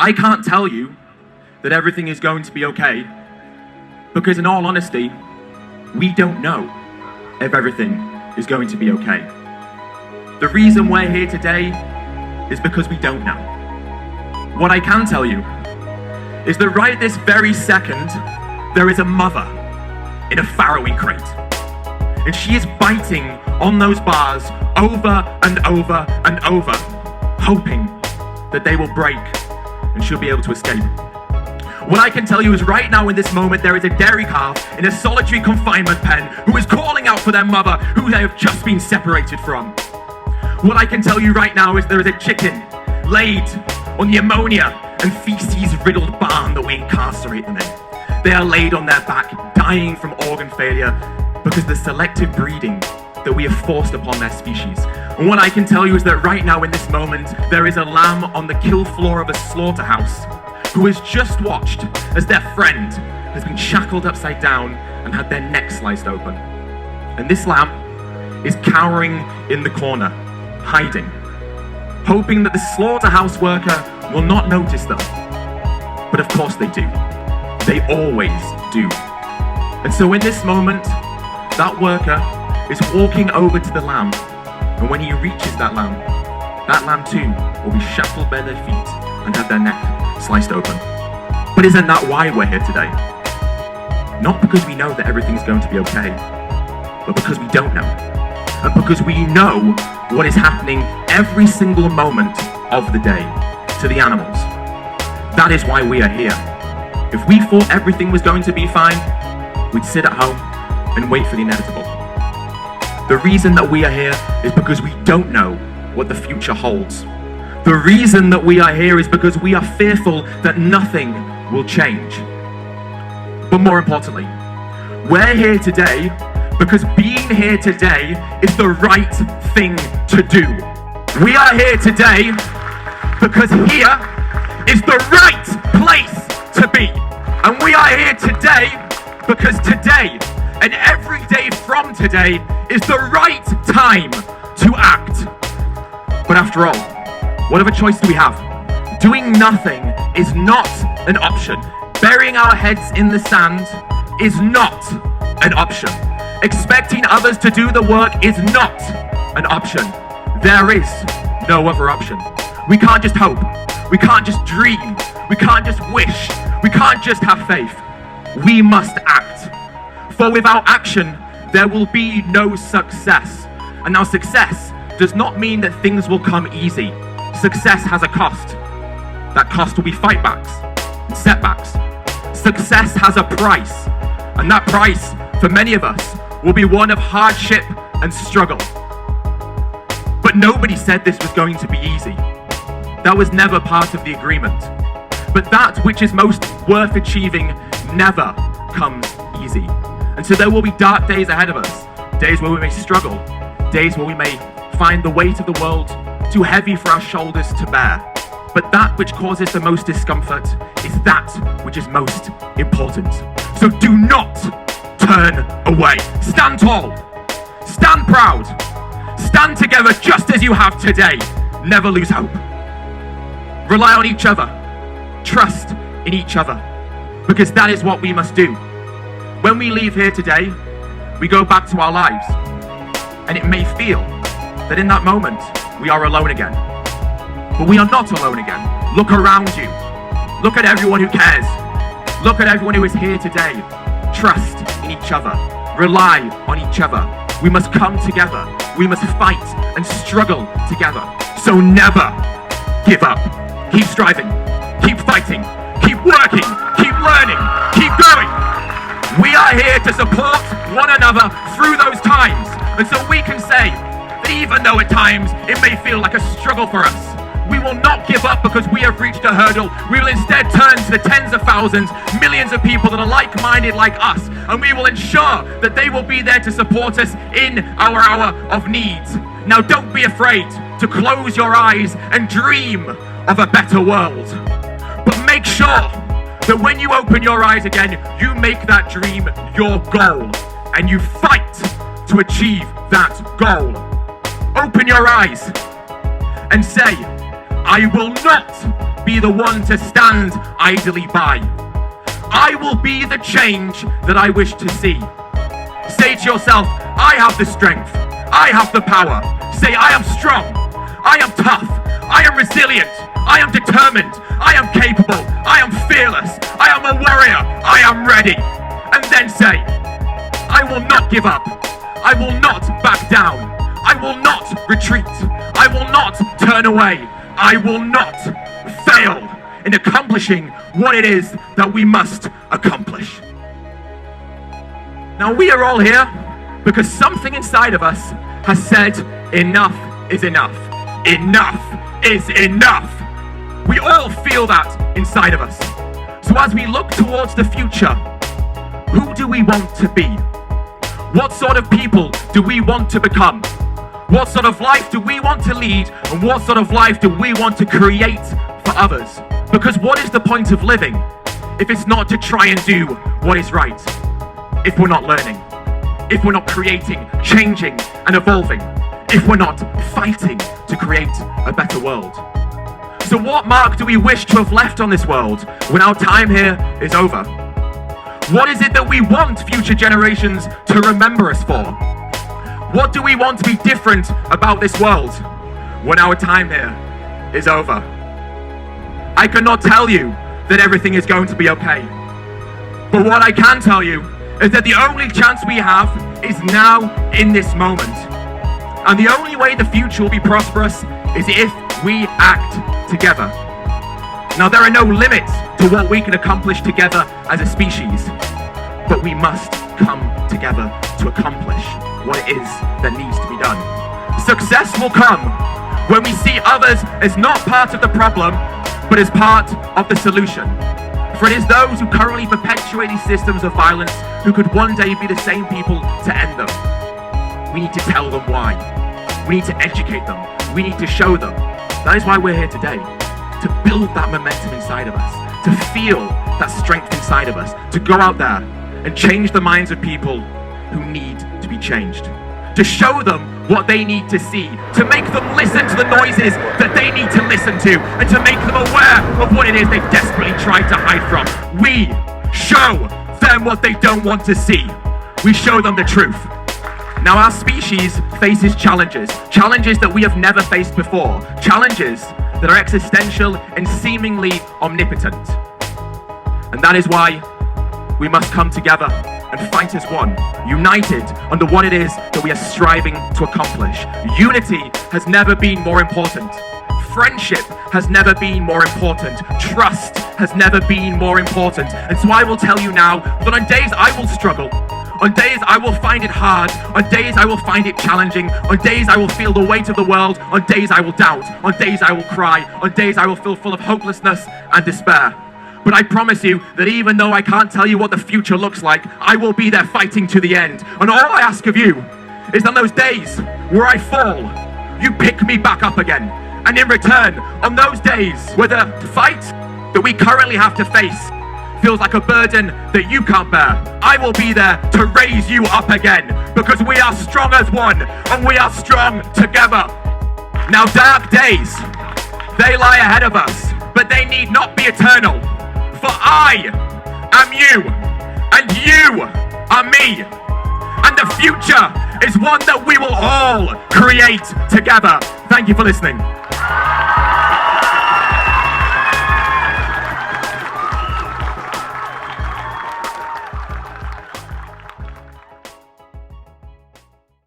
I can't tell you that everything is going to be okay, because in all honesty, we don't know if everything is going to be okay. The reason we're here today is because we don't know. What I can tell you is that right this very second, there is a mother in a FAROE crate. And she is biting on those bars over and over and over, hoping that they will break and she'll be able to escape. What I can tell you is right now in this moment, there is a dairy calf in a solitary confinement pen who is calling out for their mother who they have just been separated from. What I can tell you right now is there is a chicken laid on the ammonia and feces-riddled barn that we incarcerate them in. They are laid on their back, dying from organ failure because of the selective breeding that we have forced upon their species. And what I can tell you is that right now in this moment, there is a lamb on the kill floor of a slaughterhouse who has just watched as their friend has been shackled upside down and had their neck sliced open. And this lamb is cowering in the corner, hiding, hoping that the slaughterhouse worker will not notice them. But of course they do. They always do. And so in this moment, that worker is walking over to the lamb, and when he reaches that lamb too will be shackled by their feet and have their neck sliced open. But isn't that why we're here today? Not because we know that everything is going to be okay, but because we don't know. And because we know what is happening every single moment of the day to the animals. That is why we are here. If we thought everything was going to be fine, we'd sit at home and wait for the inevitable. The reason that we are here is because we don't know what the future holds. The reason that we are here is because we are fearful that nothing will change. But more importantly, we're here today because being here today is the right thing to do. We are here today because here is the right place to be. And we are here today because today and every day from today is the right time to act. But after all, what other choice do we have? Doing nothing is not an option. Burying our heads in the sand is not an option. Expecting others to do the work is not an option. There is no other option. We can't just hope. We can't just dream. We can't just wish. We can't just have faith. We must act. For without action, there will be no success. And now success does not mean that things will come easy. Success has a cost. That cost will be fightbacks and setbacks. Success has a price. And that price, for many of us, will be one of hardship and struggle. But nobody said this was going to be easy. That was never part of the agreement. But that which is most worth achieving never comes easy. And so there will be dark days ahead of us, days where we may struggle, days where we may find the weight of the world too heavy for our shoulders to bear. But that which causes the most discomfort is that which is most important. So do not turn away. Stand tall, stand proud, stand together just as you have today. Never lose hope. Rely on each other, trust in each other, because that is what we must do. When we leave here today, we go back to our lives, and it may feel that in that moment we are alone again. But we are not alone again. Look around you. Look at everyone who cares. Look at everyone who is here today. Trust in each other. Rely on each other. We must come together. We must fight and struggle together. So never give up. Keep striving. Keep fighting. Keep working. Keep learning. Keep going. We are here to support one another through those times. And so we can say that even though at times it may feel like a struggle for us, we will not give up because we have reached a hurdle. We will instead turn to the tens of thousands, millions of people that are like-minded like us, and we will ensure that they will be there to support us in our hour of need. Now don't be afraid to close your eyes and dream of a better world. But make sure that when you open your eyes again, you make that dream your goal, and you fight to achieve that goal. Open your eyes and say, I will not be the one to stand idly by. I will be the change that I wish to see. Say to yourself, I have the strength, I have the power. Say, I am strong, I am tough, I am resilient, I am determined, I am capable, I am fearless, I am a warrior, I am ready. And then say, I will not give up, I will not back down, I will not retreat, I will not turn away, I will not fail in accomplishing what it is that we must accomplish. Now we are all here because something inside of us has said, enough is enough. Enough is enough. We all feel that inside of us. So as we look towards the future, who do we want to be? What sort of people do we want to become? What sort of life do we want to lead? And what sort of life do we want to create for others? Because what is the point of living if it's not to try and do what is right? If we're not learning, if we're not creating, changing and evolving, if we're not fighting to create a better world. So what mark do we wish to have left on this world when our time here is over? What is it that we want future generations to remember us for? What do we want to be different about this world when our time here is over? I cannot tell you that everything is going to be okay. But what I can tell you is that the only chance we have is now in this moment. And the only way the future will be prosperous is if we act together. Now there are no limits to what we can accomplish together as a species, but we must come together to accomplish what it is that needs to be done. Success will come when we see others as not part of the problem, but as part of the solution. For it is those who currently perpetuate these systems of violence who could one day be the same people to end them. We need to tell them why. We need to educate them. We need to show them. That is why we're here today. To build that momentum inside of us. To feel that strength inside of us. To go out there and change the minds of people who need to be changed. To show them what they need to see. To make them listen to the noises that they need to listen to. And to make them aware of what it is they've desperately tried to hide from. We show them what they don't want to see. We show them the truth. Now our species faces challenges. Challenges that we have never faced before. Challenges that are existential and seemingly omnipotent. And that is why we must come together and fight as one, united under what it is that we are striving to accomplish. Unity has never been more important. Friendship has never been more important. Trust has never been more important. And so I will tell you now that on days I will struggle, on days I will find it hard, on days I will find it challenging, on days I will feel the weight of the world, on days I will doubt, on days I will cry, on days I will feel full of hopelessness and despair. But I promise you that even though I can't tell you what the future looks like, I will be there fighting to the end. And all I ask of you is on those days where I fall, you pick me back up again. And in return, on those days where the fight that we currently have to face feels like a burden that you can't bear, I will be there to raise you up again, because we are strong as one and we are strong together. Now dark days, they lie ahead of us, but they need not be eternal. For I am you, and you are me. And the future is one that we will all create together. Thank you for listening.